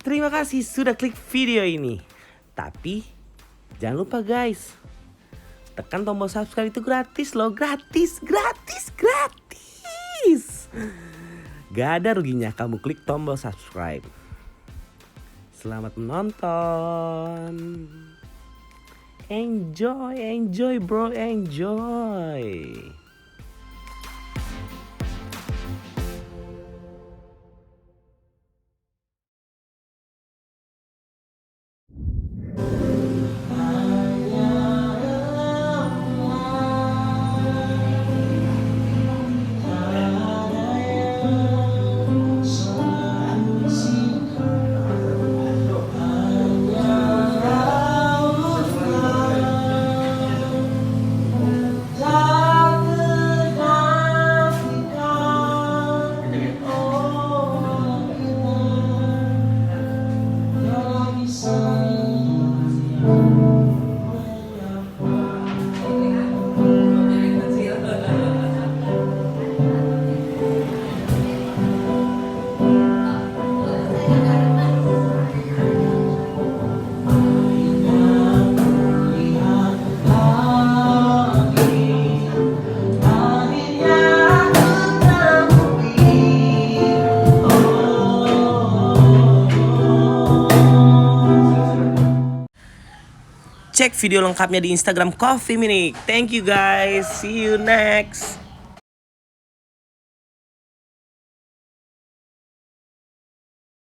Terima kasih sudah klik video ini. Tapi jangan lupa guys, tekan tombol subscribe itu gratis loh. Gratis. Gak ada ruginya kamu klik tombol subscribe. Selamat menonton. Enjoy bro, enjoy. Cek video lengkapnya di Instagram Coffee Minik. Thank you guys. See you next.